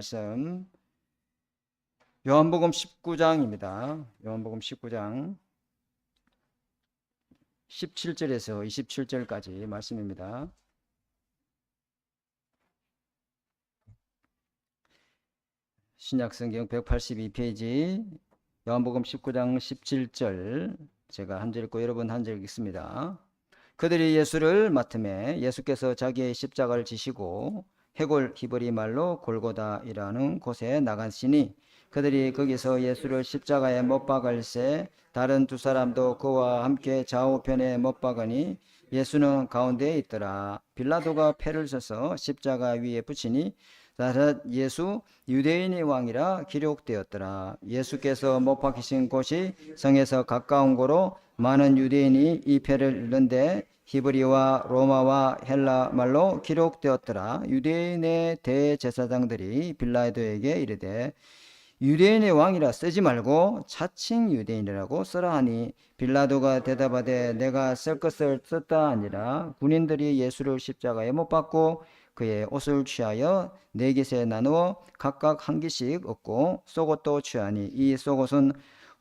말씀 요한복음 19장입니다. 요한복음 19장 17절에서 27절까지 말씀입니다. 신약성경 182페이지 요한복음 19장 17절 제가 한 절 읽고 여러분 한 절 읽습니다. 그들이 예수를 맡음에 예수께서 자기의 십자가를 지시고 해골 히브리 말로 골고다이라는 곳에 나가시니 그들이 거기서 예수를 십자가에 못 박을새 다른 두 사람도 그와 함께 좌우편에 못 박으니 예수는 가운데에 있더라. 빌라도가 패를 써서 십자가 위에 붙이니 예수 유대인의 왕이라 기록되었더라. 예수께서 못 박히신 곳이 성에서 가까운 고로 많은 유대인이 이 패를 읽는데 히브리와 로마와 헬라 말로 기록되었더라. 유대인의 대제사장들이 빌라도에게 이르되 유대인의 왕이라 쓰지 말고 자칭 유대인이라고 써라 하니 빌라도가 대답하되 내가 쓸 것을 썼다 아니라 군인들이 예수를 십자가에 못 박고 그의 옷을 취하여 네 깃에 나누어 각각 한 깃씩 얻고 속옷도 취하니 이 속옷은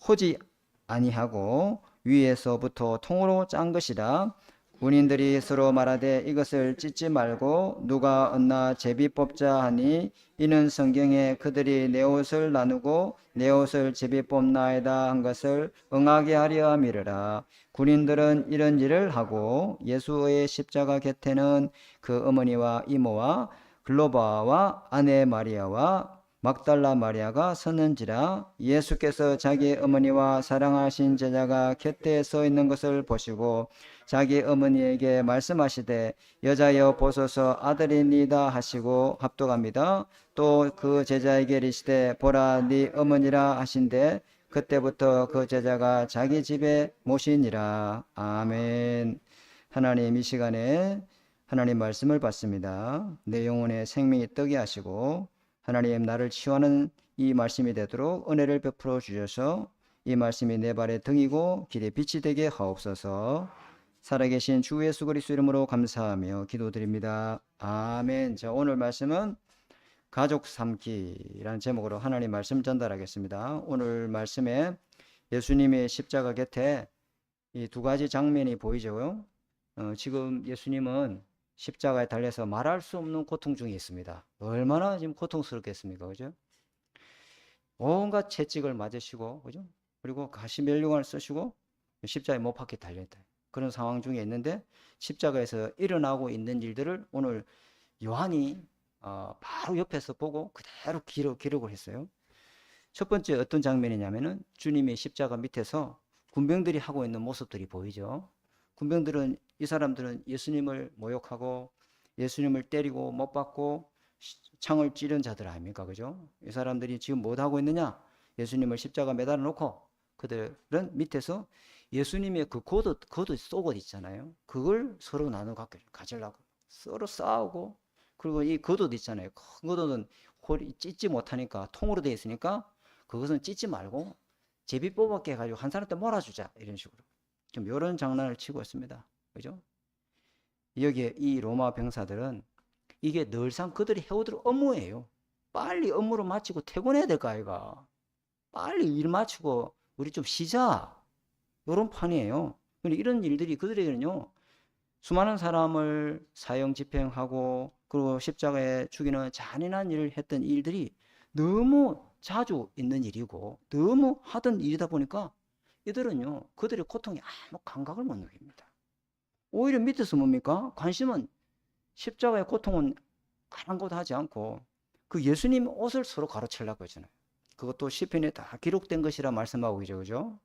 호지 아니하고 위에서부터 통으로 짠 것이라. 군인들이 서로 말하되 이것을 찢지 말고 누가 얻나 제비 뽑자 하니 이는 성경에 그들이 내 옷을 나누고 내 옷을 제비 뽑나이다 한 것을 응하게 하려 함이르라. 군인들은 이런 일을 하고 예수의 십자가 곁에는 그 어머니와 이모와 글로바와 아내 마리아와 막달라 마리아가 섰는지라. 예수께서 자기 어머니와 사랑하신 제자가 곁에 서 있는 것을 보시고 자기 어머니에게 말씀하시되 여자여 보소서 아들이니다 하시고 합독합니다. 또 그 제자에게 이르시되 보라 네 어머니라 하신대 그때부터 그 제자가 자기 집에 모시니라. 아멘. 하나님 이 시간에 하나님 말씀을 받습니다. 내 영혼의 생명이 뜨게 하시고 하나님 나를 치유하는 이 말씀이 되도록 은혜를 베풀어 주셔서 이 말씀이 내 발의 등이고 길의 빛이 되게 하옵소서. 살아계신 주 예수 그리스도 이름으로 감사하며 기도드립니다. 아멘. 자, 오늘 말씀은 가족 삼기라는 제목으로 하나님 말씀 전달하겠습니다. 오늘 말씀에 예수님의 십자가 곁에 이 두 가지 장면이 보이죠. 지금 예수님은 십자가에 달려서 말할 수 없는 고통 중에 있습니다. 얼마나 지금 고통스럽겠습니까? 그죠? 온갖 채찍을 맞으시고, 그죠? 그리고 가시면류관을 쓰시고 십자가에 못 박혀 달려있다. 그런 상황 중에 있는데 십자가에서 일어나고 있는 일들을 오늘 요한이 바로 옆에서 보고 그대로 기록을 했어요. 첫 번째 어떤 장면이냐면은 주님의 십자가 밑에서 군병들이 하고 있는 모습들이 보이죠. 군병들은 이 사람들은 예수님을 모욕하고 예수님을 때리고 못 박고 창을 찌른 자들 아닙니까? 그죠? 이 사람들이 지금 뭐 하고 있느냐? 예수님을 십자가 매달아 놓고 그들은 밑에서 예수님의 그 겉옷 속옷 있잖아요. 그걸 서로 나눠 가지려고 서로 싸우고 그리고 이 겉옷 있잖아요. 큰 겉옷은 홀이 찢지 못하니까 통으로 되어 있으니까 그것은 찢지 말고 제비 뽑았게 해가지고 한 사람한테 몰아주자 이런 식으로 좀 이런 장난을 치고 있습니다. 그죠? 여기에 이 로마 병사들은 이게 늘상 그들이 해오던 업무예요. 빨리 업무를 마치고 퇴근해야 될 거 아이가. 빨리 일 마치고 우리 좀 쉬자. 이런 판이에요. 이런 일들이 그들에게는요. 수많은 사람을 사형 집행하고 그리고 십자가에 죽이는 잔인한 일을 했던 일들이 너무 자주 있는 일이고 너무 하던 일이다 보니까 이들은요. 그들의 고통에 아무 감각을 못 느낍니다. 오히려 밑에서 뭡니까? 관심은 십자가의 고통은 아랑곳하지 않고 그 예수님 옷을 서로 가로채려고 하잖아요. 그것도 시편에 다 기록된 것이라 말씀하고 있죠. 그죠?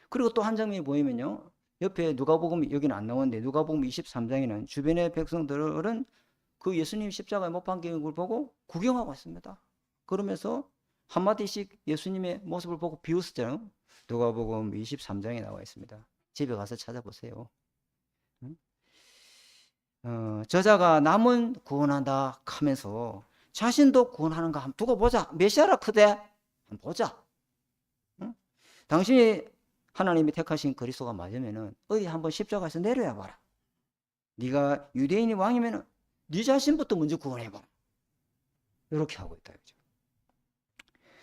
그리고 또 한 장면이 보이면요. 옆에 누가복음 여기는 안 나오는데 누가복음 23장에는 주변의 백성들은 그 예수님 십자가에 못 박힌 걸 보고 구경하고 있습니다. 그러면서 한마디씩 예수님의 모습을 보고 비웃었잖아요. 누가복음 23장에 나와 있습니다. 집에 가서 찾아보세요. 저자가 남은 구원한다 하면서 자신도 구원하는가 한번 두고 보자. 메시아라 크대. 한번 보자. 응? 당신이 하나님이 택하신 그리스도가 맞으면은 어디 한번 십자가에서 내려야 봐라. 네가 유대인이 왕이면은 네 자신부터 먼저 구원해봐라. 이렇게 하고 있다. 그죠?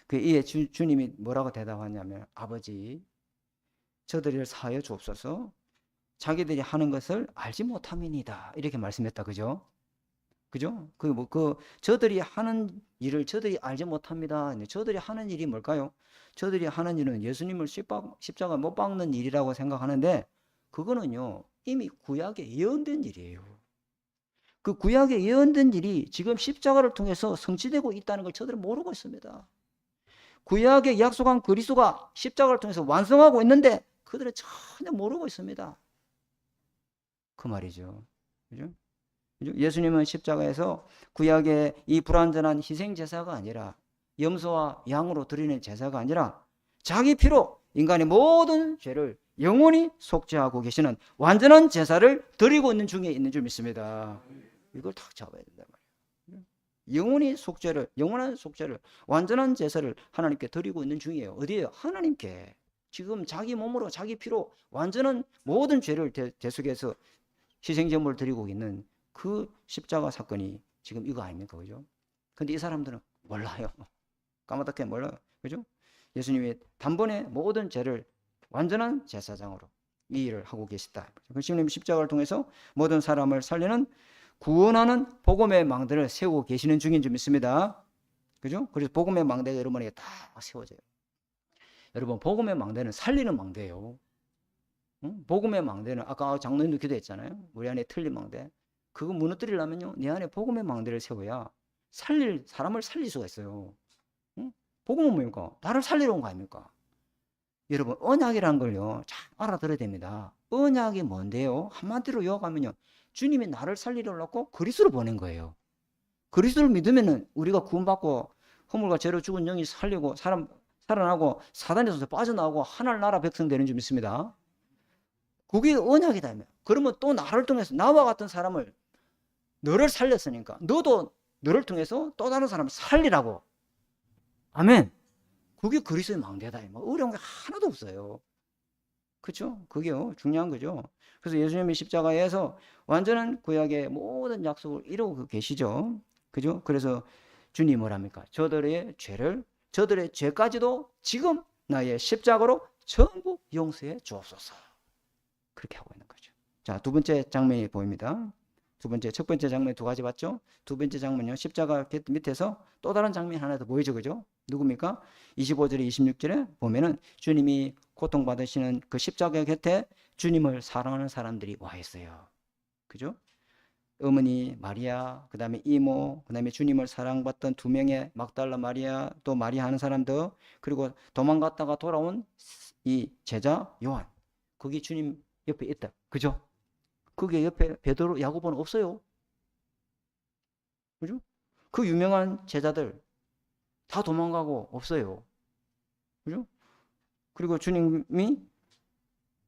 그 이에 주님이 뭐라고 대답하냐면, 아버지, 저들을 사하여 주옵소서. 자기들이 하는 것을 알지 못함이니다. 이렇게 말씀했다. 그죠? 그죠? 저들이 하는 일을 저들이 알지 못합니다. 저들이 하는 일이 뭘까요? 저들이 하는 일은 예수님을 십자가 못 박는 일이라고 생각하는데, 그거는요, 이미 구약에 예언된 일이에요. 그 구약에 예언된 일이 지금 십자가를 통해서 성취되고 있다는 걸 저들은 모르고 있습니다. 구약에 약속한 그리스도가 십자가를 통해서 완성하고 있는데 그들은 전혀 모르고 있습니다. 그 말이죠. 그죠? 예수님은 십자가에서 구약의 이 불완전한 희생 제사가 아니라, 염소와 양으로 드리는 제사가 아니라 자기 피로 인간의 모든 죄를 영원히 속죄하고 계시는 완전한 제사를 드리고 있는 중에 있는 줄 믿습니다. 이걸 딱 잡아야 된단 말이에요. 영원히 속죄를, 영원한 속죄를, 완전한 제사를 하나님께 드리고 있는 중이에요. 어디에요? 하나님께. 지금 자기 몸으로 자기 피로 완전한 모든 죄를 대속해서 희생제물을 드리고 있는 그 십자가 사건이 지금 이거 아닙니까? 그죠? 근데 이 사람들은 몰라요. 까마득하게 몰라요. 그죠? 예수님이 단번에 모든 죄를 완전한 제사장으로 이 일을 하고 계시다. 예수님 십자가를 통해서 모든 사람을 살리는 구원하는 복음의 망대를 세우고 계시는 중인 줄 믿습니다. 그죠? 그래서 복음의 망대가 여러분에게 다 세워져요. 여러분, 복음의 망대는 살리는 망대예요. 복음의 망대는 아까 장로님도 기도했잖아요. 우리 안에 틀린 망대. 그거 무너뜨리려면요, 내 안에 복음의 망대를 세워야 사람을 살릴 수가 있어요. 복음은 뭡니까? 나를 살리러 온 거 아닙니까? 여러분, 언약이라는 걸요, 잘 알아들어야 됩니다. 언약이 뭔데요? 한마디로 요약하면요, 주님이 나를 살리러 놓고 그리스도를 보낸 거예요. 그리스도를 믿으면은 우리가 구원받고 허물과 죄로 죽은 영이 살아나고 사단에서 빠져나오고 하늘 나라 백성 되는 줄 믿습니다. 그게 언약이다. 그러면 또 나를 통해서 나와 같은 사람을, 너를 살렸으니까 너도 너를 통해서 또 다른 사람을 살리라고. 아멘. 그게 그리스도의 망대다. 어려운 게 하나도 없어요. 그렇죠? 그게요, 중요한 거죠. 그래서 예수님이 십자가에서 완전한 구약의 모든 약속을 이루고 계시죠. 그죠? 그래서 주님이 뭐랍니까? 저들의 죄까지도 지금 나의 십자가로 전부 용서해 주옵소서. 그렇게 하고 있는 거죠. 자, 두 번째 장면이 보입니다. 첫 번째 장면 두 가지 봤죠? 두 번째 장면요, 십자가 밑에서 또 다른 장면 하나 더 보이죠. 그죠? 누굽니까? 25절에 26절에 보면은 주님이 고통받으시는 그 십자가 곁에 주님을 사랑하는 사람들이 와 있어요. 그죠? 어머니 마리아, 그 다음에 이모, 그 다음에 주님을 사랑받던 두 명의 막달라 마리아, 또 마리아 하는 사람들, 그리고 도망갔다가 돌아온 이 제자 요한, 거기 주님 옆에 있다. 그죠? 그게 옆에 베드로, 야고보는 없어요. 그죠? 그 유명한 제자들 다 도망가고 없어요. 그죠? 그리고 주님이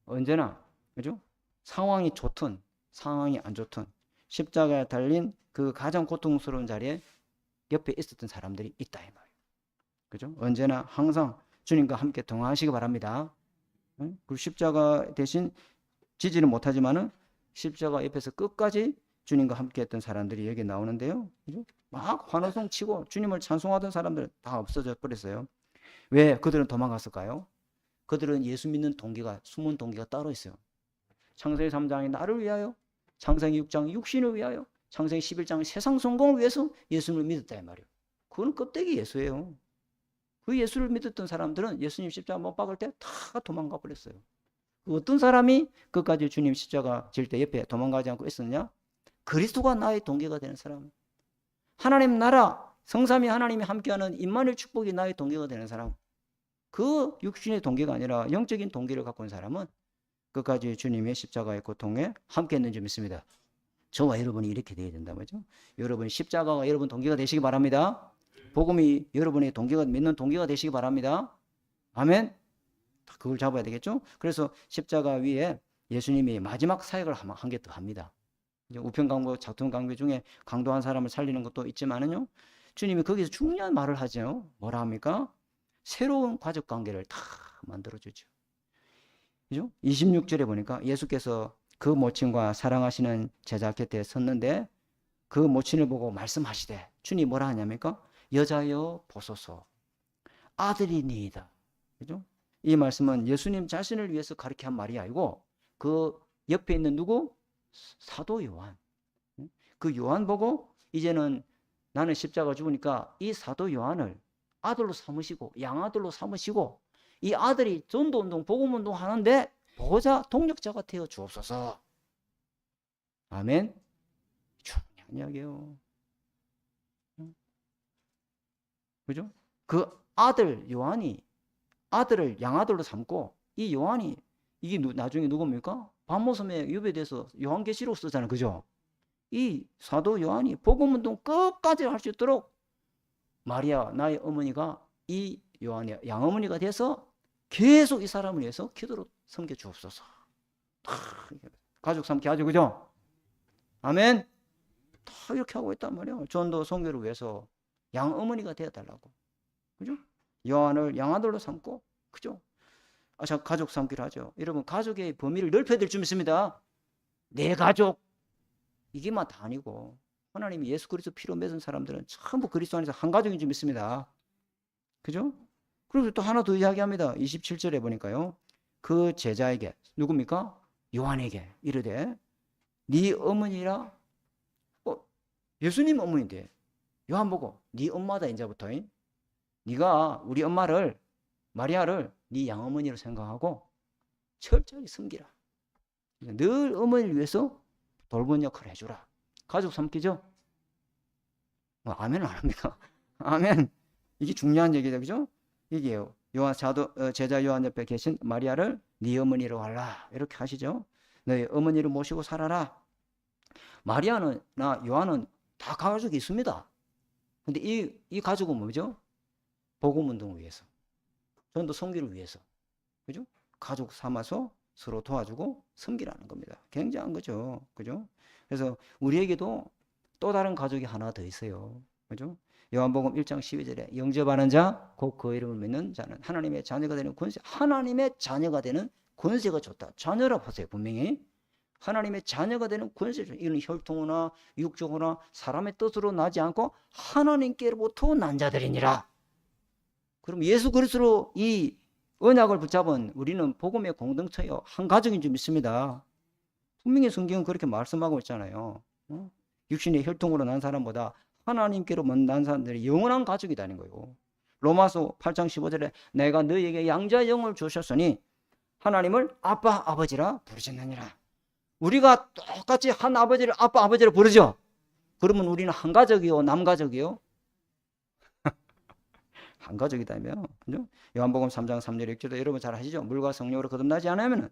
언제나, 그죠? 상황이 좋든 상황이 안 좋든 십자가에 달린 그 가장 고통스러운 자리에 옆에 있었던 사람들이 있다, 이 말이에요. 그죠? 언제나 항상 주님과 함께 동행하시기 바랍니다. 그 십자가 대신 지지는 못하지만은 십자가 옆에서 끝까지 주님과 함께 했던 사람들이 여기 나오는데요. 그죠? 막 환호성 치고 주님을 찬송하던 사람들 다 없어져 버렸어요. 왜 그들은 도망갔을까요? 그들은 예수 믿는 동기가, 숨은 동기가 따로 있어요. 창세기 3장이 나를 위하여, 창세기 6장 육신을 위하여, 창세기 11장 세상 성공을 위해서 예수님을 믿었다 이 말이에요. 그건 껍데기 예수예요. 그 예수를 믿었던 사람들은 예수님 십자가 못 박을 때 다 도망가 버렸어요. 어떤 사람이 끝까지 주님 십자가 질 때 옆에 도망가지 않고 있었느냐? 그리스도가 나의 동기가 되는 사람, 하나님 나라, 성삼위 하나님이 함께하는 임마누엘 축복이 나의 동기가 되는 사람, 그 육신의 동기가 아니라 영적인 동기를 갖고 있는 사람은 끝까지 주님의 십자가의 고통에 함께 했는 줄 믿습니다. 저와 여러분이 이렇게 되어야 된다 말이죠. 여러분 십자가가 여러분 동기가 되시기 바랍니다. 복음이 여러분의 동기가, 믿는 동기가 되시기 바랍니다. 아멘. 그걸 잡아야 되겠죠. 그래서 십자가 위에 예수님이 마지막 사역을 한 개 더 합니다. 우편강도, 작동강도 중에 강도한 사람을 살리는 것도 있지만은요, 주님이 거기서 중요한 말을 하죠. 뭐라 합니까? 새로운 가족 관계를 다 만들어주죠. 그죠? 26절에 보니까 예수께서 그 모친과 사랑하시는 제자 곁에 섰는데 그 모친을 보고 말씀하시되, 주님이 뭐라 하냐니까? 여자여 보소서 아들이니이다. 그죠? 이 말씀은 예수님 자신을 위해서 가르쳐 한 말이 아니고 그 옆에 있는 누구? 사도 요한. 그 요한 보고 이제는 나는 십자가 죽으니까 이 사도 요한을 아들로 삼으시고 양아들로 삼으시고 이 아들이 전도운동 복음운동 하는데 보호자 동력자가 되어 주옵소서. 아멘. 중요한 이야기예요. 그죠? 그 아들 요한이 아들을 양아들로 삼고 이 요한이 이게 나중에 누굽니까? 밤모섬에 유배돼서 요한계시록 쓰잖아요. 그죠? 이 사도 요한이 복음운동 끝까지 할 수 있도록 마리아 나의 어머니가 이 요한의 양어머니가 돼서 계속 이 사람을 위해서 기도로 섬겨 주옵소서. 가족 삼게 하죠. 그죠? 아멘. 다 이렇게 하고 있단 말이에요. 전도 선교를 위해서 양어머니가 되어달라고. 그죠? 요한을 양아들로 삼고, 그죠? 자, 가족 삼기를 하죠. 여러분, 가족의 범위를 넓혀야 될 줄 믿습니다. 내 가족. 이게만 다 아니고, 하나님이 예수 그리스도 피로 맺은 사람들은 전부 그리스도 안에서 한 가족인 줄 믿습니다. 그죠? 그리고 또 하나 더 이야기합니다. 27절에 보니까요. 그 제자에게, 누굽니까? 요한에게 이르되, 네 어머니라, 예수님 어머니인데, 요한 보고, 네 엄마다, 이제부터. 네가 우리 엄마를, 마리아를 네 양어머니로 생각하고 철저히 섬기라. 늘 어머니를 위해서 돌본 역할을 해주라. 가족 삼기죠? 아멘은 안 합니까? 아멘. 이게 중요한 얘기죠. 그죠? 이게요. 제자 요한 옆에 계신 마리아를 네 어머니로 하라. 이렇게 하시죠. 너희 어머니를 모시고 살아라. 마리아나 요한은 다 가족이 있습니다. 근데 이 가족은 뭐죠? 복음운동을 위해서. 전도 선교를 위해서. 그죠? 가족 삼아서 서로 도와주고 섬기라는 겁니다. 굉장한 거죠. 그죠? 그래서 우리에게도 또 다른 가족이 하나 더 있어요. 그죠? 요한복음 1장 12절에 영접하는 자, 곧 그 이름을 믿는 자는 하나님의 자녀가 되는 권세, 하나님의 자녀가 되는 권세가 좋다. 자녀라 보세요. 분명히. 하나님의 자녀가 되는 권세죠. 이는 혈통이나 육적이나 사람의 뜻으로 나지 않고 하나님께로부터 난 자들이니라. 그럼 예수 그리스도로 이 언약을 붙잡은 우리는 복음의 공동체요. 한 가족인 줄 믿습니다. 분명히 성경은 그렇게 말씀하고 있잖아요. 육신의 혈통으로 난 사람보다 하나님께로 난 사람들이 영원한 가족이라는 거예요. 로마서 8장 15절에 내가 너희에게 양자 영을 주셨으니 하나님을 아빠 아버지라 부르셨느니라. 우리가 똑같이 한 아버지를 아빠 아버지라 부르죠. 그러면 우리는 한 가족이요 남가족이요? 한 가족이다며. 그죠? 요한복음 3장 3절 6절도 여러분 잘 아시죠? 물과 성령으로 거듭나지 않으면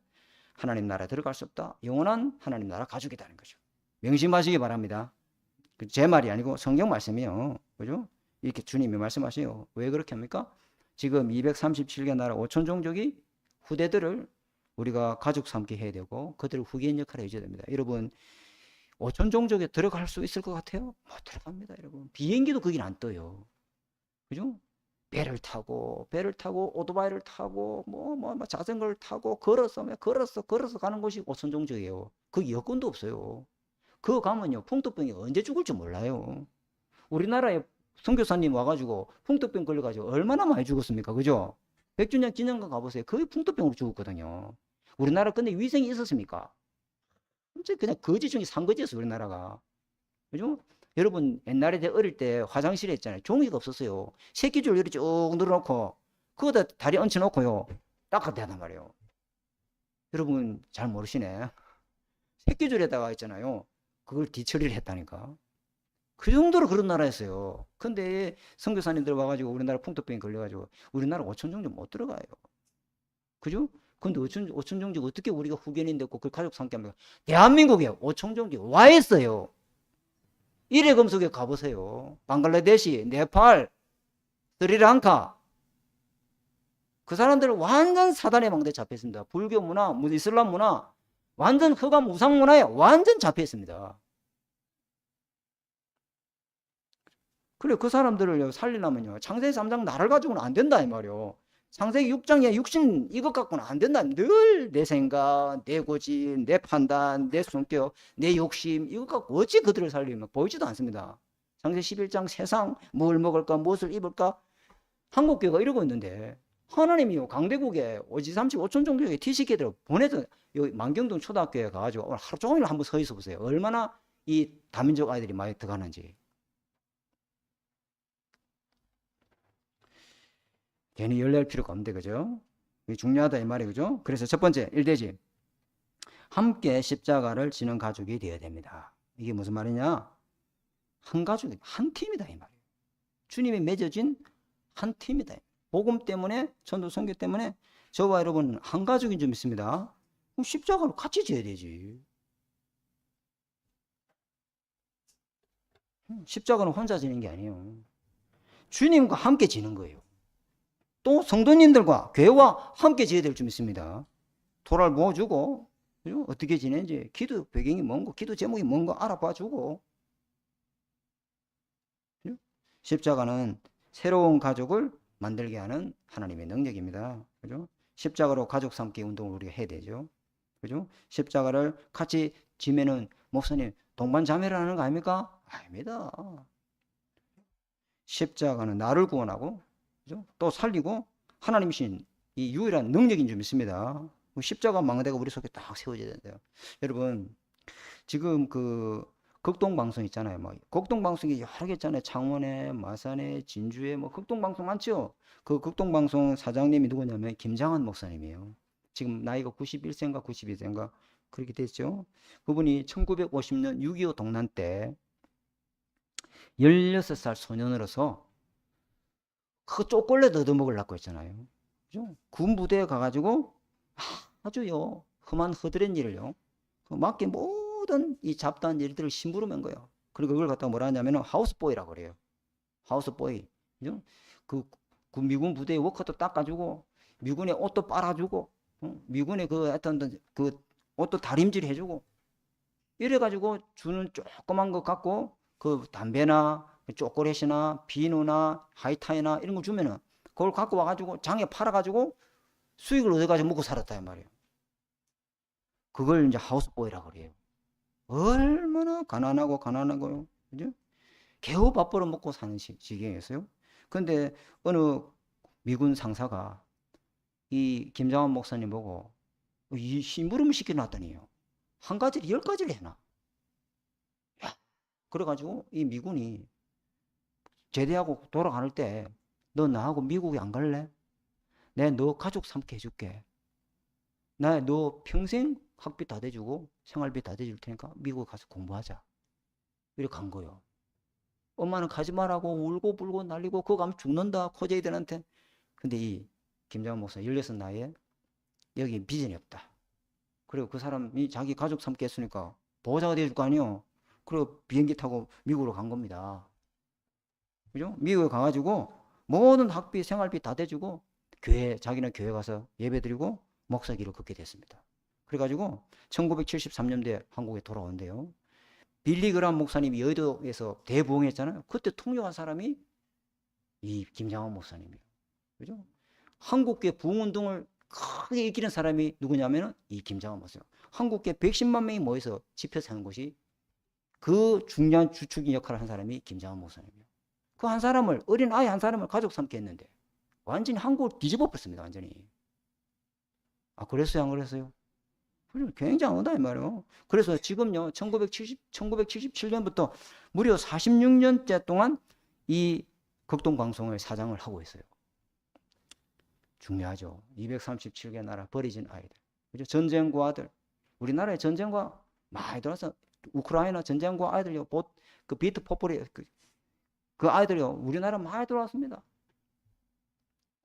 하나님 나라에 들어갈 수 없다. 영원한 하나님 나라 가족이라는 거죠. 명심하시기 바랍니다. 제 말이 아니고 성경 말씀이에요. 그죠? 이렇게 주님이 말씀하세요. 왜 그렇게 합니까? 지금 237개 나라 5천 종족이 후대들을 우리가 가족 삼게 해야 되고 그들을 후계인 역할을 해줘야 됩니다. 여러분 5천 종족에 들어갈 수 있을 것 같아요? 못 들어갑니다. 여러분 비행기도 거긴 안 떠요. 그죠? 배를 타고 오토바이를 타고 자전거를 타고 걸어서 가는 곳이 5천 종족이에요. 그 여건도 없어요. 그거 가면요 풍토병이 언제 죽을지 몰라요. 우리나라에 선교사님 와가지고 풍토병 걸려가지고 얼마나 많이 죽었습니까? 그죠? 백주년 기념관 가보세요. 거의 풍토병으로 죽었거든요. 우리나라 근데 위생이 있었습니까? 그냥 거지 중에 산거지였어요. 우리나라가. 그죠? 여러분 옛날에 어릴 때 화장실에 있잖아요. 종이가 없었어요. 새끼줄 이렇게 쭉 늘어놓고 그거다 다리 얹혀놓고요. 닦아야 된단 말이에요. 여러분 잘 모르시네. 새끼줄에다가 있잖아요. 그걸 뒤처리를 했다니까. 그 정도로 그런 나라였어요. 근데 선교사님들 와가지고 우리나라 풍토병이 걸려가지고 우리나라 5천 종족 못 들어가요. 그죠? 근데 5천 종족 어떻게 우리가 후견인데 그 가족 삼게 합니까? 대한민국에 5천 종족 와 있어요. 일회 금속에 가보세요. 방글라데시, 네팔, 스리랑카. 그 사람들은 완전 사단의 망대에 잡혀 있습니다. 불교 문화, 이슬람 문화, 완전 흑암 우상 문화에 완전 잡혀 있습니다. 그래 그 사람들을 살리려면요 창세기 3장 나를 가지고는 안 된다 이 말이요. 창세기 6장에 육신 이것 갖고는 안 된다. 늘 내 생각, 내 고집, 내 판단, 내 성격, 내 욕심 이것 갖고 어찌 그들을 살리면 보이지도 않습니다. 창세기 11장 세상 뭘 먹을까 무엇을 입을까 한국교회가 이러고 있는데 하나님이요 강대국에 오지 35천 정도의 티시계들 보내서 여기 만경동 초등학교에 가가지고 오늘 하루 종일 한번 서 있어 보세요. 얼마나 이 다민족 아이들이 많이 들어가는지. 괜히 열낼 필요가 없는데 그죠? 이게 중요하다 이 말이 그죠? 그래서 첫 번째 1대지 함께 십자가를 지는 가족이 되어야 됩니다. 이게 무슨 말이냐? 한 가족이 한 팀이다 이 말이에요. 주님이 맺어진 한 팀이다. 복음 때문에 전도 선교 때문에 저와 여러분 한 가족인 줄 믿습니다. 그럼 십자가를 같이 져야 되지. 십자가는 혼자 지는 게 아니에요. 주님과 함께 지는 거예요. 또 성도님들과 교회와 함께 지어야 될 줄 믿습니다. 토라를 모아주고 어떻게 지내는지 기도 배경이 뭔고 기도 제목이 뭔고 알아봐주고. 십자가는 새로운 가족을 만들게 하는 하나님의 능력입니다. 그죠? 십자가로 가족 삼기 운동을 우리가 해야 되죠. 그죠? 십자가를 같이 지면은 목사님 동반자매라는 거 아닙니까? 아닙니다. 십자가는 나를 구원하고 그죠? 또 살리고 하나님이신 이 유일한 능력인 줄 믿습니다. 십자가 망대가 우리 속에 딱 세워져야 된대요. 여러분 지금 그 극동방송 있잖아요. 뭐 극동방송이 여러 개 있잖아요. 창원에, 마산에, 진주에 뭐 극동방송 많죠. 그 극동방송 사장님이 누구냐면 김장한 목사님이에요. 지금 나이가 91세인가 92세인가 그렇게 됐죠. 그분이 1950년 6.25 동란 때 16살 소년으로서 그 초콜릿 얻어먹으려고 했잖아요. 그죠? 군부대에 가가지고 아주요 험한 허드렛 일을요. 그 맡긴 모든 이 잡다한 일들을 심부름한 거예요. 그리고 그걸 갖다가 뭐라 하냐면 하우스보이라고 그래요. 하우스보이. 그죠? 그 미군 부대의 워커도 닦아주고 미군의 옷도 빨아주고 미군의 그 어떤 그 옷도 다림질 해주고 이래가지고 주는 조그만 거 갖고 그 담배나 초콜릿이나 비누나 하이타이나 이런 거 주면은 그걸 갖고 와가지고 장에 팔아가지고 수익을 얻어가지고 먹고 살았다 이 말이에요. 그걸 이제 하우스보이라고 그래요. 얼마나 가난하고요. 그죠? 겨우 밥 벌어 먹고 사는 지경이었어요. 근데 어느 미군 상사가 이 김장환 목사님 보고 이 심부름을 시켜놨더니요. 한 가지를 10가지를 해놔. 야, 그래가지고 이 미군이 제대하고 돌아갈 때 너 나하고 미국에 안 갈래? 내가 너 가족 삼게 해줄게. 나 너 평생 학비 다 대주고 생활비 다 대줄 테니까 미국에 가서 공부하자. 이렇게 간 거예요. 엄마는 가지 말라고 울고 불고 날리고 그거 가면 죽는다 코제이들한테. 근데 이 김장환 목사 16 나이에 여기 비전이 없다. 그리고 그 사람이 자기 가족 삼게 했으니까 보호자가 돼줄 거 아니에요. 그리고 비행기 타고 미국으로 간 겁니다. 그죠? 미국에 가가지고 모든 학비 생활비 다 대주고 자기는 교회 가서 예배 드리고 목사길을 걷게 됐습니다. 그래가지고 1973년도에 한국에 돌아온대요. 빌리 그람 목사님이 여의도에서 대부흥했잖아요. 그때 통역한 사람이 이 김장환 목사님이에요. 그죠? 한국계 부흥운동을 크게 이기는 사람이 누구냐면 이 김장환 목사님. 한국계 110만 명이 모여서 집회 세운 곳이 그 중요한 주축인 역할을 한 사람이 김장환 목사님이에요. 그 한 사람을 어린 아이 한 사람을 가족 삼게 했는데 완전히 한국을 뒤집어 버렸습니다. 완전히. 아 그랬어요? 안 그랬어요? 굉장하다 이 말이에요. 그래서 지금요 1977년부터 무려 46년째 동안 이 극동방송을 사장을 하고 있어요. 중요하죠. 237개 나라 버려진 아이들. 그죠? 전쟁과 아들. 우리나라에 전쟁과 많이 들어와서 우크라이나 전쟁과 아이들요. 그 비트 포폴이 그 아이들이요. 우리나라 많이 들어왔습니다.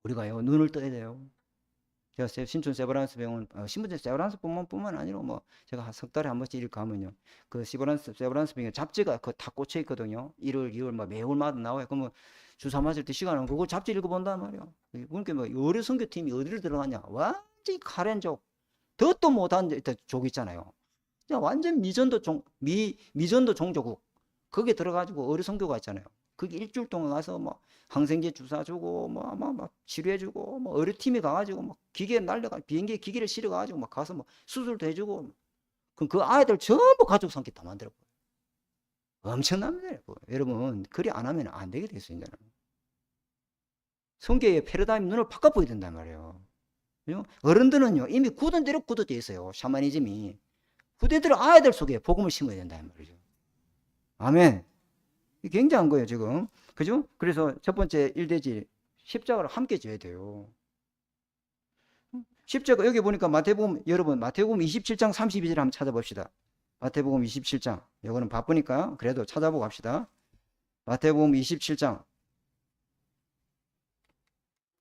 우리가요 눈을 떠야 돼요. 제가 신촌 세브란스 병원 신분제 세브란스 병원뿐만 아니라 뭐 제가 석 달에 한 번씩 이렇게 가면요 그 세브란스 병원 잡지가 그 다 꽂혀 있거든요. 1월 2월 막 매월마다 나와요. 그러면 주사 맞을 때 시간은 그거 잡지 읽어본단 말이야. 그러니까 뭐 의료 선교팀이 어디를 들어가냐 완전히 카렌족 더도 못한 족 있잖아요. 완전 미전도 종조국 거기에 들어가지고 의료 선교가 있잖아요. 그게 일주일 동안 가서 뭐 항생제 주사 주고 뭐 막 치료해 주고 뭐 의료팀이 가가지고 뭐 기계 날려가 비행기에 기계를 실어 가지고 막 가서 뭐 수술도 해주고 그럼 그 아이들 전부 가족 삼기 다 만들어 버려. 엄청납니다. 여러분, 그리 안 하면 안 되게 됐어요, 이제는. 성경의 패러다임 눈을 바꿔보야 된단 말이에요. 그죠? 어른들은요, 이미 굳은 대로 굳어져 있어요. 샤머니즘이. 후대들은 아이들 속에 복음을 심어야 된다는 말이죠. 아멘. 굉장한 거예요, 지금. 그죠? 그래서 첫 번째 일대지, 십자가를 함께 져야 돼요. 십자가, 여기 보니까 마태복음, 여러분, 마태복음 27장 32절 한번 찾아봅시다. 마태복음 27장. 이거는 바쁘니까 그래도 찾아보고 갑시다. 마태복음 27장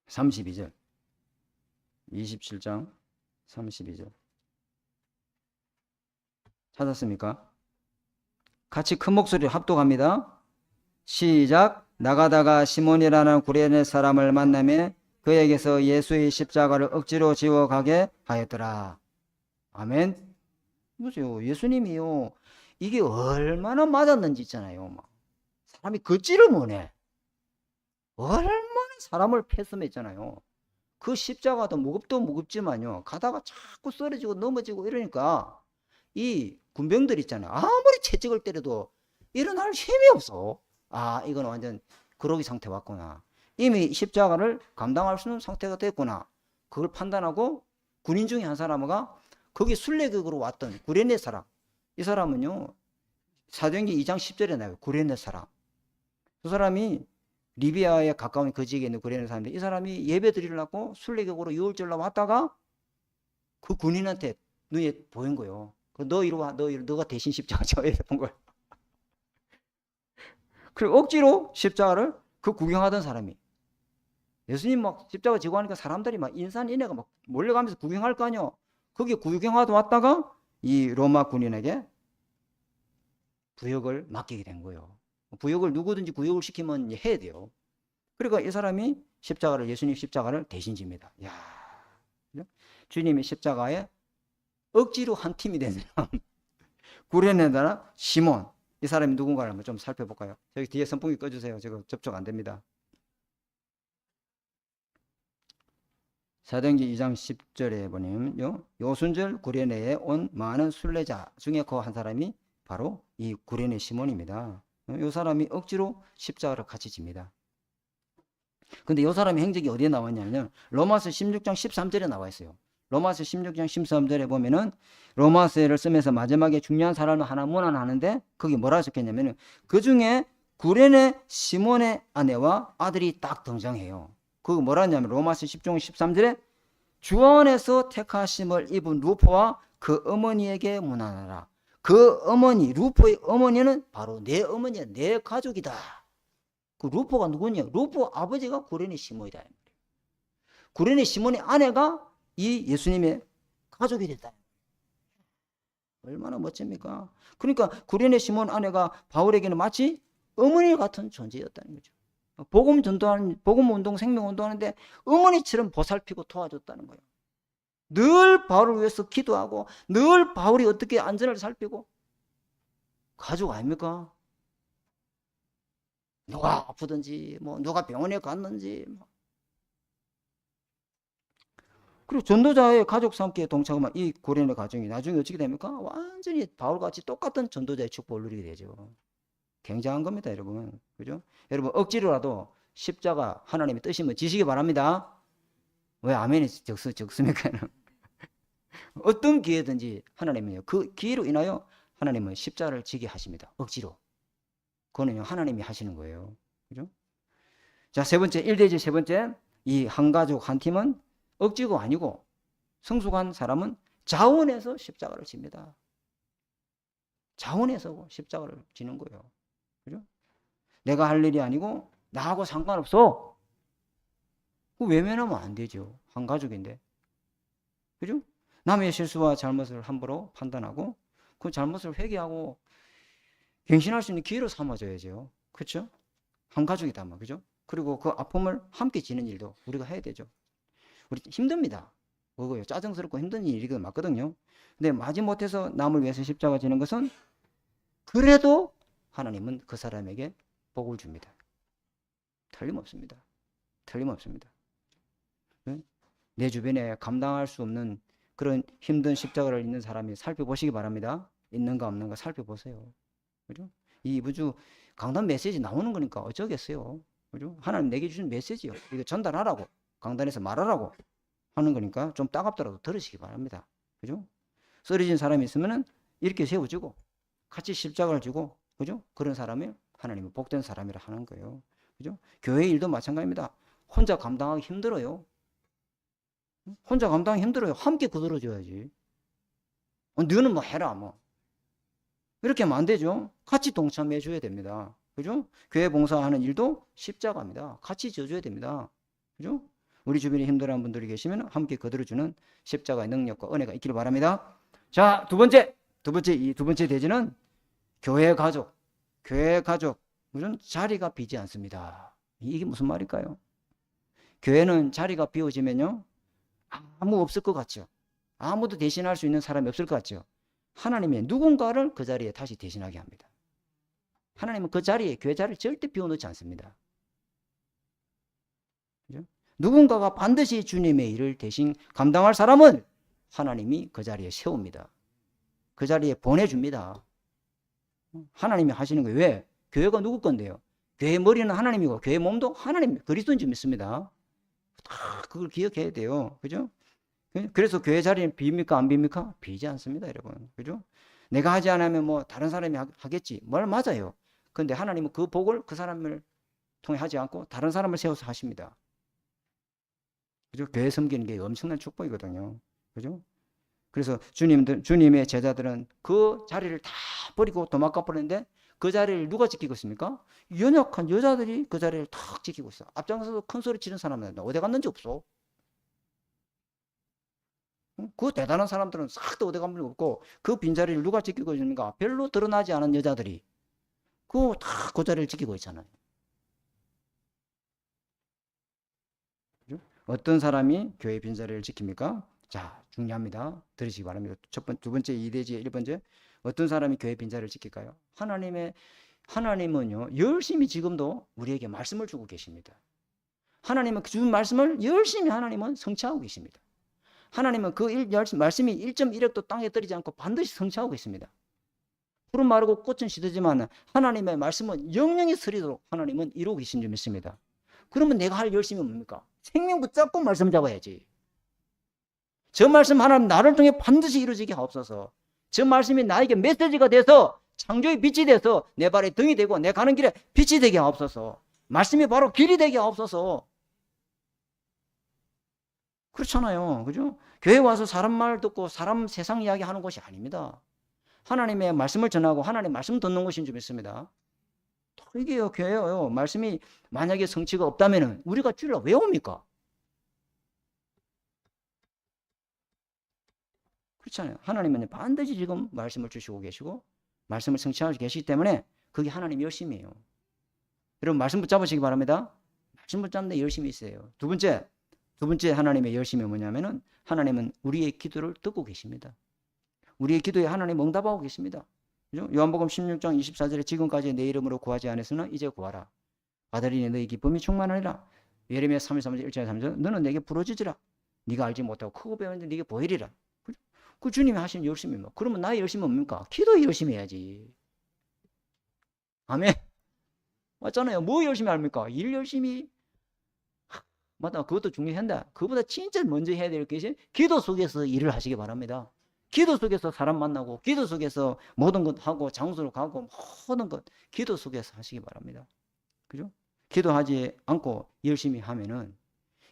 32절. 27장 32절. 찾았습니까? 같이 큰 목소리로 합독합니다. 시작. 나가다가 시몬이라는 구레네 사람을 만나며 그에게서 예수의 십자가를 억지로 지워가게 하였더라. 아멘. 보세요. 예수님이요. 이게 얼마나 맞았는지 있잖아요. 막. 사람이 걷지를 못해. 얼마나 사람을 패스했잖아요. 그 십자가도 무겁도 무겁지만요. 가다가 자꾸 쓰러지고 넘어지고 이러니까 이 군병들 있잖아요. 아무리 채찍을 때려도 일어날 힘이 없어. 아, 이건 완전 그러기 상태 왔구나. 이미 십자가를 감당할 수 있는 상태가 됐구나. 그걸 판단하고 군인 중에 한 사람가 거기 순례객으로 왔던 구레네 사람. 이 사람은요. 사도행전 2장 10절에 나와요. 구레네 사람. 그 사람이 리비아에 가까운 그 지역에 있는 구레네 사람인데 이 사람이 예배 드리려고 순례객으로 6월절로 왔다가 그 군인한테 눈에 보인 거예요. 너 이리 와, 너가 대신 십자가 져. 이래 본 거예요. 그리고 억지로 십자가를 그 구경하던 사람이 예수님 막 십자가 지고 하니까 사람들이 막 인산인해가 막 몰려가면서 구경할 거 아니요. 거기 구경하다 왔다가 이 로마 군인에게 부역을 맡기게 된 거예요. 부역을 누구든지 구역을 시키면 해야 돼요. 그러니까 이 사람이 십자가를 예수님 십자가를 대신 집니다. 야, 주님의 십자가에 억지로 한 팀이 된 사람 구레네다나 시몬 이 사람이 누군가를 한번 좀 살펴볼까요? 저기 뒤에 선풍기 꺼주세요. 지금 접촉 안 됩니다. 사도행전 2장 10절에 보면 요순절 구레네에 온 많은 순례자 중에 그 한 사람이 바로 이 구레네 시몬입니다. 이 사람이 억지로 십자가를 같이 집니다. 근데 이 사람의 행적이 어디에 나왔냐면 로마서 16장 13절에 나와 있어요. 로마서 16장 13절에 보면은 로마서를 쓰면서 마지막에 중요한 사람을 하나 문안하는데 거기 뭐라 적혔냐면은 그 중에 구레네 시몬의 아내와 아들이 딱 등장해요. 그거 뭐라 하냐면 로마서 10장 13절에 주 안에서 택하심을 입은 루포와 그 어머니에게 문안하라. 그 어머니, 루포의 어머니는 바로 내 어머니야, 내 가족이다. 그 루포가 누구냐? 루포 아버지가 구레네 시몬이다. 구레네 시몬의 아내가 이 예수님의 가족이 됐다. 얼마나 멋집니까? 그러니까 구레네 시몬 아내가 바울에게는 마치 어머니 같은 존재였다는 거죠. 복음 전도하는, 복음 운동, 생명 운동하는데 어머니처럼 보살피고 도와줬다는 거예요. 늘 바울을 위해서 기도하고 늘 바울이 어떻게 안전을 살피고 가족 아닙니까? 누가 아프든지 뭐 누가 병원에 갔는지 그리고 전도자의 가족과 함께 동참한 이 고레네 가정이 나중에 어떻게 됩니까? 완전히 바울같이 똑같은 전도자의 축복을 누리게 되죠. 굉장한 겁니다, 여러분. 그죠? 여러분 억지로라도 십자가 하나님의 뜻이면 지시기 바랍니다. 왜 아멘이 적습니까? 어떤 기회든지 하나님은요, 그 기회로 인하여 하나님은 십자가를 지게 하십니다. 억지로. 그거는요, 하나님이 하시는 거예요. 그죠? 자, 세 번째, 1대지 세 번째, 이 한 가족 한 팀은 억지가 아니고 성숙한 사람은 자원해서 십자가를 집니다. 자원해서 십자가를 지는 거예요. 그죠? 내가 할 일이 아니고 나하고 상관없어. 그 외면하면 안 되죠. 한 가족인데. 그죠? 남의 실수와 잘못을 함부로 판단하고 그 잘못을 회개하고 갱신할 수 있는 기회로 삼아줘야죠. 그렇죠? 한 가족이다, 그죠? 그리고 그 아픔을 함께 지는 일도 우리가 해야 되죠. 우리 힘듭니다. 그거요. 짜증스럽고 힘든 일이 맞거든요. 근데 마지못해서 남을 위해서 십자가 지는 것은 그래도 하나님은 그 사람에게 복을 줍니다. 틀림없습니다. 틀림없습니다. 내 주변에 감당할 수 없는 그런 힘든 십자가를 있는 사람이 살펴보시기 바랍니다. 있는가 없는가 살펴보세요. 그죠? 이 우주 강단 메시지 나오는 거니까 어쩌겠어요. 그죠? 하나님 내게 주신 메시지요. 이거 전달하라고, 강단에서 말하라고 하는 거니까 좀 따갑더라도 들으시기 바랍니다. 그죠? 쓰러진 사람이 있으면은 이렇게 세워주고 같이 십자가를 지고, 그죠? 그런 사람이 하나님은 복된 사람이라 하는 거예요. 그죠? 교회 일도 마찬가지입니다. 혼자 감당하기 힘들어요. 혼자 감당하기 힘들어요. 함께 거들어줘야지. 너는 뭐 해라 뭐. 이렇게 하면 안 되죠. 같이 동참해 줘야 됩니다. 그죠? 교회 봉사하는 일도 십자가입니다. 같이 져줘야 됩니다. 그죠? 우리 주변에 힘들어하는 분들이 계시면 함께 거들어주는 십자가의 능력과 은혜가 있기를 바랍니다. 자, 두 번째 대지는 교회 가족. 교회 가족. 우선 자리가 비지 않습니다. 이게 무슨 말일까요? 교회는 자리가 비워지면요, 아무 없을 것 같죠. 아무도 대신할 수 있는 사람이 없을 것 같죠. 하나님의 누군가를 그 자리에 다시 대신하게 합니다. 하나님은 그 자리에, 교회 자리를 절대 비워놓지 않습니다. 그죠? 누군가가 반드시 주님의 일을 대신 감당할 사람은 하나님이 그 자리에 세웁니다. 그 자리에 보내줍니다. 하나님이 하시는 거예요. 왜? 교회가 누구 건데요? 교회 머리는 하나님이고 교회 몸도 하나님, 그리스도인 줄 믿습니다. 다 그걸 기억해야 돼요. 그죠? 그래서 교회 자리는 비입니까? 안 비입니까? 비지 않습니다, 여러분. 그죠? 내가 하지 않으면 뭐 다른 사람이 하겠지. 말 맞아요. 그런데 하나님은 그 복을 그 사람을 통해 하지 않고 다른 사람을 세워서 하십니다. 그죠? 교회 섬기는 게 엄청난 축복이거든요. 그죠? 그래서 주님의 제자들은 그 자리를 다 버리고 도망가 버렸는데 그 자리를 누가 지키고 있습니까? 연약한 여자들이 그 자리를 탁 지키고 있어. 앞장서서 큰 소리 치는 사람은 어디 갔는지 없어. 그 대단한 사람들은 싹 다 어디 간 일 없고 그 빈자리를 누가 지키고 있는가? 별로 드러나지 않은 여자들이 그 자리를 지키고 있잖아요. 그죠? 어떤 사람이 교회 빈자리를 지킵니까? 자, 중요합니다. 들으시기 바랍니다. 두 번째 이대지의 1번째. 어떤 사람이 교회 빈자리를 지킬까요? 하나님은요, 열심히 지금도 우리에게 말씀을 주고 계십니다. 하나님은 준 말씀을 열심히 하나님은 성취하고 계십니다. 하나님은 그 말씀이 1.1획도 땅에 떨어지지 않고 반드시 성취하고 있습니다. 푸른 마르고 꽃은 시들지만 하나님의 말씀은 영영이 서리도록 하나님은 이루고 계신 줄 믿습니다. 그러면 내가 할 열심이 뭡니까? 생명 붙잡고 말씀 잡아야지. 저 말씀 하나님 나를 통해 반드시 이루어지게 하옵소서. 저 말씀이 나에게 메시지가 돼서 창조의 빛이 돼서 내 발에 등이 되고 내 가는 길에 빛이 되게 하옵소서. 말씀이 바로 길이 되게 하옵소서. 그렇잖아요. 그죠? 교회 와서 사람 말 듣고 사람 세상 이야기 하는 곳이 아닙니다. 하나님의 말씀을 전하고 하나님의 말씀 듣는 곳인 줄 믿습니다. 이게요, 교회요. 말씀이 만약에 성취가 없다면 우리가 주일날 왜 옵니까? 그렇잖아요. 하나님은 반드시 지금 말씀을 주시고 계시고 말씀을 성취하고 계시기 때문에 그게 하나님 열심이에요. 여러분 말씀 붙잡으시기 바랍니다. 말씀 붙잡는 데 열심히 있어요. 두 번째 하나님의 열심이 뭐냐면은 하나님은 우리의 기도를 듣고 계십니다. 우리의 기도에 하나님 응답하고 계십니다. 그죠? 요한복음 16장 24절에 지금까지 내 이름으로 구하지 않았으나 이제 구하라. 아들이니 너희 기쁨이 충만하리라. 예레미야 33절 1절 3절 너는 내게 부러지지라. 네가 알지 못하고 크고 배웠는데 네게 보이리라. 그죠? 그 주님이 하신 열심이면 그러면 나의 열심이 뭡니까? 기도 열심히 해야지. 아멘. 맞잖아요. 뭐 열심히 합니까? 일 열심히. 맞다. 그것도 중요한데 그보다 진짜 먼저 해야 될 것이 기도 속에서 일을 하시기 바랍니다. 기도 속에서 사람 만나고 기도 속에서 모든 것 하고 장소로 가고 모든 것 기도 속에서 하시기 바랍니다. 그죠? 기도하지 않고 열심히 하면은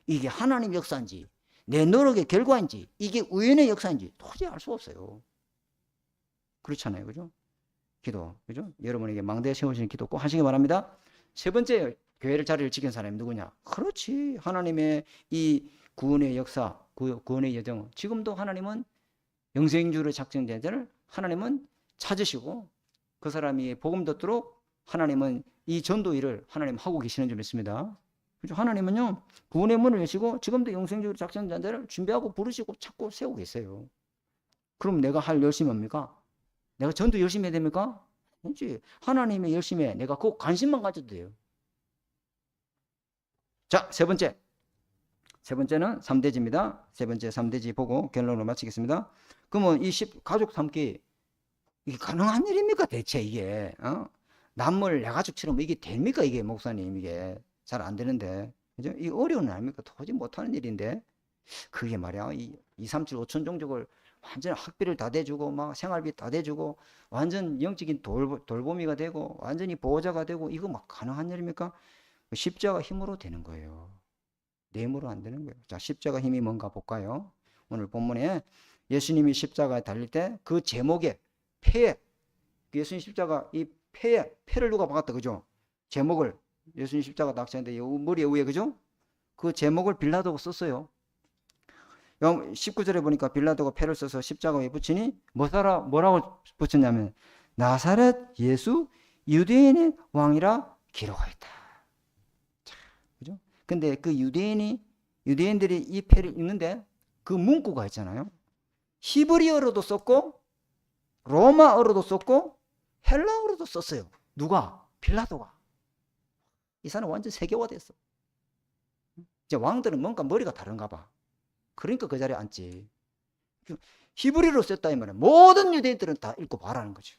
이게 하나님 역사인지 내 노력의 결과인지 이게 우연의 역사인지 도저히 알 수 없어요. 그렇잖아요. 그죠? 기도. 그죠? 여러분에게 망대에 세우시는 기도 꼭 하시기 바랍니다. 세 번째 교회를 자리를 지킨 사람이 누구냐? 그렇지. 하나님의 이 구원의 역사, 구원의 여정. 지금도 하나님은 영생주로 작정된 자를 하나님은 찾으시고 그 사람이 복음 듣도록 하나님은 이 전도 일을 하나님 하고 계시는 줄 믿습니다. 그렇죠? 하나님은요 구원의 문을 여시고 지금도 영생주로 작정된 자를 준비하고 부르시고 찾고 세우고 계세요. 그럼 내가 할 열심이 뭡니까? 내가 전도 열심히 해야 됩니까? 그렇지. 하나님의 열심에 내가 꼭 관심만 가져도 돼요. 자, 세 번째는 3대지입니다. 세 번째 3대지 보고 결론을 마치겠습니다. 그러면 이 가족 삼기 이게 가능한 일입니까 대체 이게? 남물 내가죽처럼 이게 됩니까? 이게 목사님 이게 잘 안 되는데. 그죠? 이 어려운 일 아닙니까? 도저히 못하는 일인데. 그게 말이야. 이 2, 3, 7, 5천 종족을 완전 학비를 다 대주고 막 생활비 다 대주고 완전 영적인 돌보미가 되고 완전히 보호자가 되고 이거 막 가능한 일입니까? 십자가 힘으로 되는 거예요. 내 힘으로 안 되는 거예요. 자, 십자가 힘이 뭔가 볼까요? 오늘 본문에 예수님이 십자가에 달릴 때 그 제목에 폐에 예수님 십자가 이 폐를 누가 박았다 그죠? 제목을 예수님 십자가 낙차했는데 머리 위에 그죠? 그 제목을 빌라도가 썼어요. 19절에 보니까 빌라도가 폐를 써서 십자가에 붙이니 뭐라고 붙였냐면 나사렛 예수 유대인의 왕이라 기록하였다. 자, 그죠? 근데 그 유대인들이 이 폐를 읽는데 그 문구가 있잖아요. 히브리어로도 썼고 로마어로도 썼고 헬라어로도 썼어요. 누가? 빌라도가. 이 사람 완전 세계화됐어. 이제 왕들은 뭔가 머리가 다른가 봐. 그러니까 그 자리에 앉지. 히브리어로 썼다 이 말이야. 모든 유대인들은 다 읽고 말하는 거죠.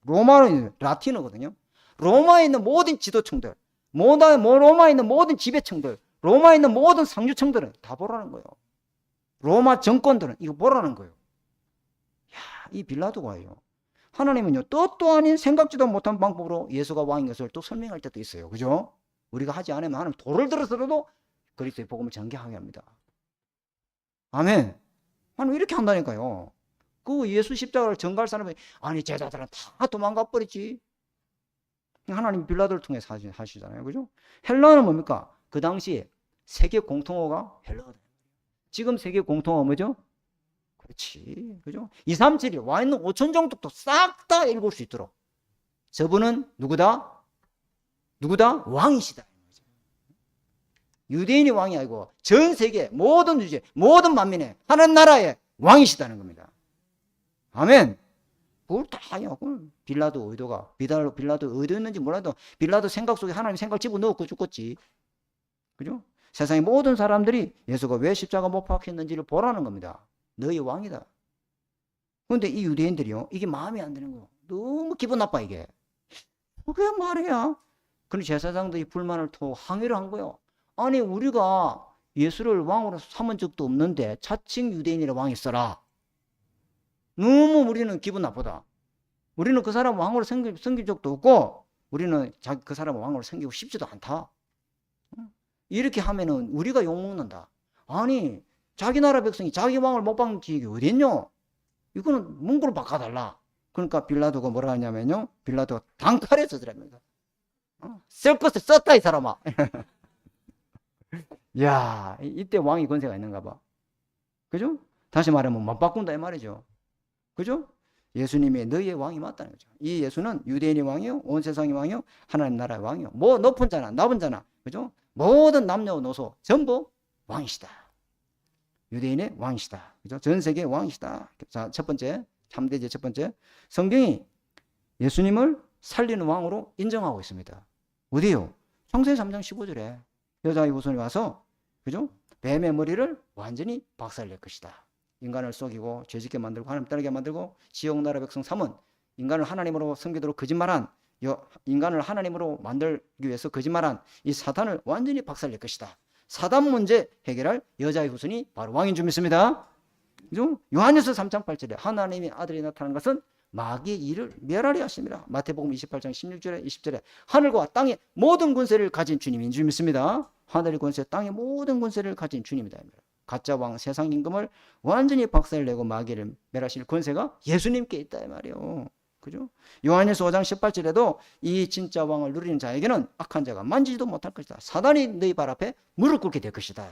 로마는 라틴어거든요. 로마에 있는 모든 지도층들, 로마에 있는 모든 지배층들, 로마에 있는 모든 상류층들은 다 보라는 거예요. 로마 정권들은 이거 보라는 거예요. 야, 이 빌라도가요. 하나님은요, 뜻도 아닌 생각지도 못한 방법으로 예수가 왕인 것을 또 설명할 때도 있어요. 그죠? 우리가 하지 않으면 하나님 돌을 들어서라도 그리스도의 복음을 전개하게 합니다. 아멘. 하나님 이렇게 한다니까요. 그 예수 십자가를 전가할 사람이 아니 제자들은 다 도망가 버리지. 하나님 빌라도를 통해 하시잖아요. 그죠? 헬라어는 뭡니까? 그 당시에 세계 공통어가 헬라어다. 지금 세계 공통어 뭐죠? 그렇지. 그죠? 2, 3, 7이 와 있는 5천 종족도 싹 다 읽을 수 있도록. 저분은 누구다? 왕이시다. 유대인이 왕이 아니고 전 세계 모든 주제, 모든 만민의 하나님 나라의 왕이시다는 겁니다. 아멘. 그걸 다 빌라도 의도가 빌라도 의도였는지 몰라도 빌라도 생각 속에 하나님 생각 집어넣고 죽었지. 그죠? 세상의 모든 사람들이 예수가 왜 십자가 못 박혔는지를 보라는 겁니다. 너희 왕이다. 그런데 이 유대인들이요, 이게 마음에 안 드는 거예요. 너무 기분 나빠 이게. 그게 말이야. 그런데 제사장들이 불만을 토 항의를 한 거예요. 아니 우리가 예수를 왕으로 삼은 적도 없는데 자칭 유대인이라 왕이 써라. 너무 우리는 기분 나쁘다. 우리는 그 사람 왕으로 섬긴 적도 없고 우리는 그 사람 왕으로 섬기고 싶지도 않다. 이렇게 하면은 우리가 욕먹는다. 아니 자기 나라 백성이 자기 왕을 못 박는 지역이 어딨냐? 이거는 문구를 바꿔달라. 그러니까 빌라도가 뭐라 하냐면요, 빌라도가 단칼에 쓰더랍니다. 쓸 것을 썼다 이 사람아. 야, 이때 왕이 권세가 있는가 봐. 그죠? 다시 말하면 못 바꾼다 이 말이죠. 그죠? 예수님이 너희의 왕이 맞다는 거죠. 이 예수는 유대인의 왕이요, 온 세상의 왕이요, 하나님 나라의 왕이요. 뭐 높은 자나 낮은 자나, 그죠? 모든 남녀노소 전부 왕이시다. 유대인의 왕이시다. 그죠? 전 세계의 왕이시다. 자, 첫 번째, 참되제 첫 번째, 성경이 예수님을 살리는 왕으로 인정하고 있습니다. 어디요? 창세기 3장 15절에 여자의 후손이 와서, 그죠? 뱀의 머리를 완전히 박살낼 것이다. 인간을 속이고 죄짓게 만들고 하나님 따르게 만들고 지옥 나라 백성 삼은 인간을 하나님으로 섬기도록 거짓말한, 인간을 하나님으로 만들기 위해서 거짓말한 이 사단을 완전히 박살낼 것이다. 사단 문제 해결할 여자의 후손이 바로 왕인 줄 믿습니다. 그죠? 요한일서 3장 8절에 하나님의 아들이 나타난 것은 마귀의 일을 멸하려 하십니다. 마태복음 28장 16절에 20절에 하늘과 땅의 모든 권세를 가진 주님인 줄 믿습니다. 하늘의 권세, 땅의 모든 권세를 가진 주님이다. 가짜 왕 세상 임금을 완전히 박살내고 마귀를 멸하실 권세가 예수님께 있다 이 말이에요. 그죠? 요한일서 5장 18절에도 이 진짜 왕을 누리는 자에게는 악한 자가 만지지도 못할 것이다. 사단이 너희 발 앞에 무릎 꿇게 될 것이다.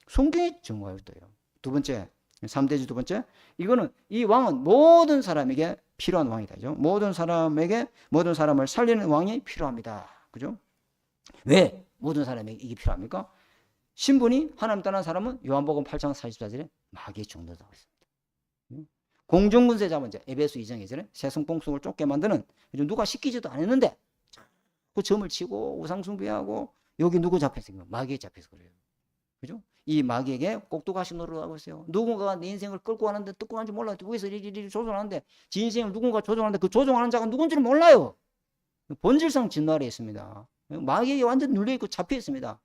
성경이 증거하고 있어요. 두 번째, 3대지 두 번째, 이거는 이 왕은 모든 사람에게 필요한 왕이다. 그죠? 모든 사람을 살리는 왕이 필요합니다. 그죠? 왜 모든 사람에게 이게 필요합니까? 신분이 하나님 떠난 사람은 요한복음 8장 44절에 마귀의 종노다고 했습니다. 공중군세 잡은 자, 에베소 2장 2절에 세승봉숭을 쫓게 만드는, 누가 시키지도 않았는데 그 점을 치고 우상숭배하고 여기 누구 잡혀서 마귀에 잡혀서 그래요. 그죠? 이 마귀에게 꼭두가시 노릇하고 있어요. 누군가가 내 인생을 끌고 가는데 뜯고 가는지 몰라요. 위에서 이리 조종하는데 지 인생을 누군가 조종하는데 그 조종하는 자가 누군지를 몰라요. 본질상 진노 아래 있습니다. 마귀에게 완전 눌려있고 잡혀 있습니다.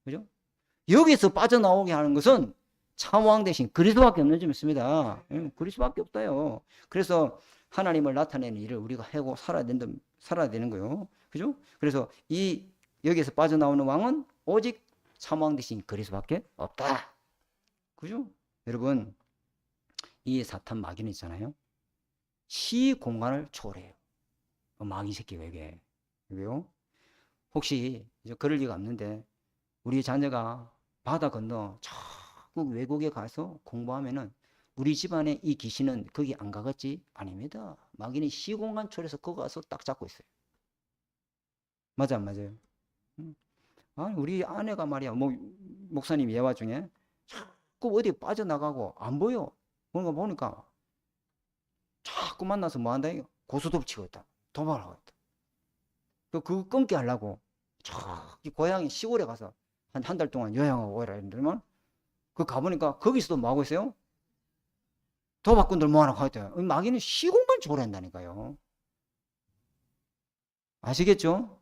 그죠? 여기서 빠져나오게 하는 것은 참왕 대신 그리스도밖에 없는 점 있습니다. 그리스도밖에 없다요. 그래서 하나님을 나타내는 일을 우리가 하고 살아야 되는 거요. 그죠? 그래서 여기에서 빠져나오는 왕은 오직 참왕 대신 그리스도밖에 없다. 그죠? 여러분, 이 사탄 마귀는 있잖아요. 시 공간을 초월해요. 마귀 새끼 외계. 왜요? 혹시 그럴 리가 없는데 우리 자녀가 바다 건너 자꾸 외국에 가서 공부하면은 우리 집안에 이 귀신은 거기 안 가겠지? 아닙니다. 마귀는 시공간 초월해서 거기 가서 딱 잡고 있어요. 맞아, 안 맞아요? 아니, 우리 아내가 말이야, 목사님 예화 중에 자꾸 어디 빠져나가고 안 보여. 뭔가 보니까 자꾸 만나서 뭐 한다? 고스톱 치고 있다. 도박을 하고 있다. 그거 끊게 하려고 저기 고향에 시골에 가서 한 달 동안 요양하고 오라 했는데만 그 가보니까 거기서도 뭐 하고 있어요? 도박꾼들 뭐 하나 가있대요. 마귀는 시공간 초월한다니까요. 아시겠죠?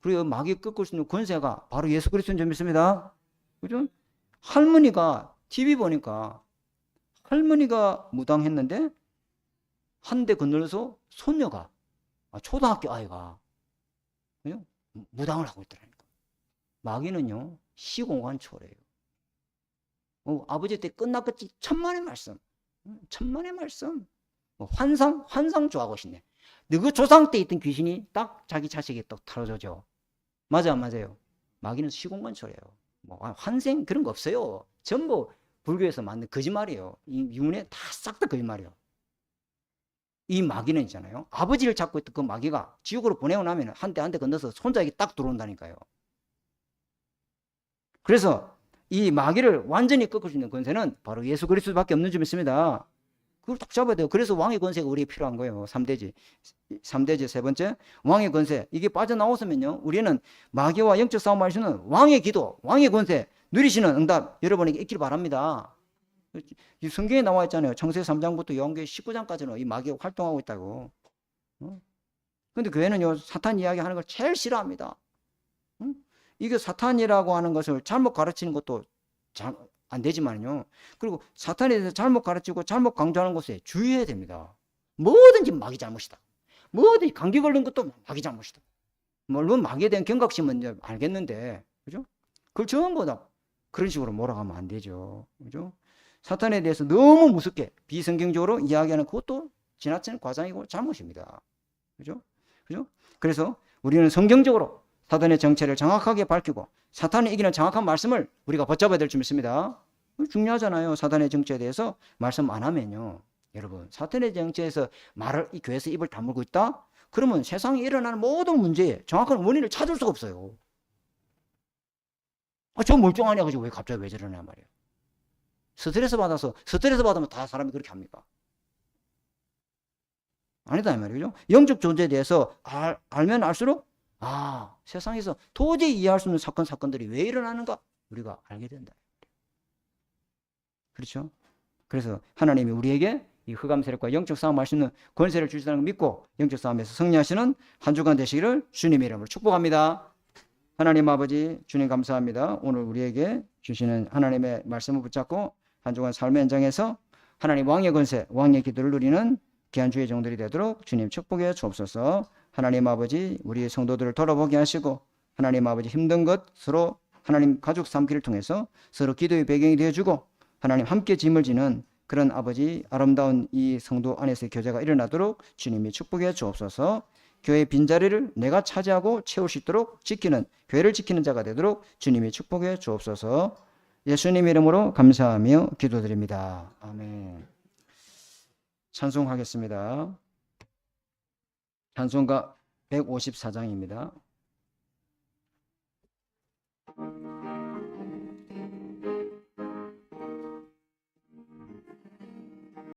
그리고 마귀 꺾을 수 있는 권세가 바로 예수 그리스도인 줄 믿습니다. 그죠? 할머니가 TV 보니까 할머니가 무당했는데 한 대 건너서 손녀가 초등학교 아이가 그죠? 무당을 하고 있더라니까. 마귀는요 시공간 초월해요. 아버지 때 끝났겠지. 천만의 말씀. 천만의 말씀. 환상 좋아하고 싶네. 너그 조상 때 있던 귀신이 딱 자기 자식이 또 털어줘죠. 맞아 안 맞아요? 마귀는 시공간 초월해요. 환생 그런 거 없어요. 전부 불교에서 만든 거짓말이에요. 이 유문에 다 싹 다 거짓말이에요. 이 마귀는 있잖아요. 아버지를 잡고 있던 그 마귀가 지옥으로 보내고 나면 한 대 한 대 건너서 손자에게 딱 들어온다니까요. 그래서 이 마귀를 완전히 꺾을 수 있는 권세는 바로 예수 그리스도밖에 없는 줄 믿습니다. 그걸 딱 잡아야 돼요. 그래서 왕의 권세가 우리에게 필요한 거예요. 3대지 세 번째, 왕의 권세. 이게 빠져나왔으면요, 우리는 마귀와 영적 싸움을 할 수 있는 왕의 기도, 왕의 권세, 누리시는 응답 여러분에게 있길 바랍니다. 이 성경에 나와 있잖아요. 창세기 3장부터 요한계시 19장까지는 이 마귀가 활동하고 있다고. 근데 교회는요, 사탄 이야기하는 걸 제일 싫어합니다. 이게 사탄이라고 하는 것을 잘못 가르치는 것도 안 되지만요. 그리고 사탄에 대해서 잘못 가르치고 잘못 강조하는 것에 주의해야 됩니다. 뭐든지 마귀 잘못이다. 뭐든지 감기 걸린 것도 마귀 잘못이다. 물론 마귀에 대한 경각심은 이제 알겠는데, 그죠? 그걸 전부 다 그런 식으로 몰아가면 안 되죠. 그죠? 사탄에 대해서 너무 무섭게 비성경적으로 이야기하는 그것도 지나친 과장이고 잘못입니다. 그죠? 그죠? 그래서 우리는 성경적으로 사탄의 정체를 정확하게 밝히고 사탄을 이기는 정확한 말씀을 우리가 붙잡아야 될 줄 믿습니다. 중요하잖아요. 사탄의 정체에 대해서 말씀 안 하면요. 여러분, 사탄의 정체에서 말을 이 교회에서 입을 다물고 있다? 그러면 세상에 일어나는 모든 문제에 정확한 원인을 찾을 수가 없어요. 저 멀쩡하냐 가지고 왜 갑자기 왜 저러냐 말이에요. 스트레스 받으면 다 사람이 그렇게 합니까? 아니다 이 말이죠. 영적 존재에 대해서 알면 알수록 세상에서 도저히 이해할 수 없는 사건들이 왜 일어나는가 우리가 알게 된다. 그렇죠? 그래서 하나님이 우리에게 이 흑암 세력과 영적 싸움 할 수 있는 권세를 주시다는 걸 믿고 영적 싸움에서 승리하시는 한 주간 되시기를 주님의 이름으로 축복합니다. 하나님 아버지, 주님 감사합니다. 오늘 우리에게 주시는 하나님의 말씀을 붙잡고 한 주간 삶의 현장에서 하나님 왕의 권세, 왕의 기도를 누리는 귀한 주의 종들이 되도록 주님 축복해 주옵소서. 하나님 아버지, 우리 성도들을 돌아보게 하시고 하나님 아버지 힘든 것 서로 하나님 가족 삼기를 통해서 서로 기도의 배경이 되어주고 하나님 함께 짐을 지는 그런 아버지 아름다운 이 성도 안에서의 교제가 일어나도록 주님이 축복해 주옵소서. 교회의 빈자리를 내가 차지하고 채울 수 있도록 지키는, 교회를 지키는 자가 되도록 주님이 축복해 주옵소서. 예수님 이름으로 감사하며 기도드립니다. 아멘. 찬송하겠습니다. 찬송가 154장입니다.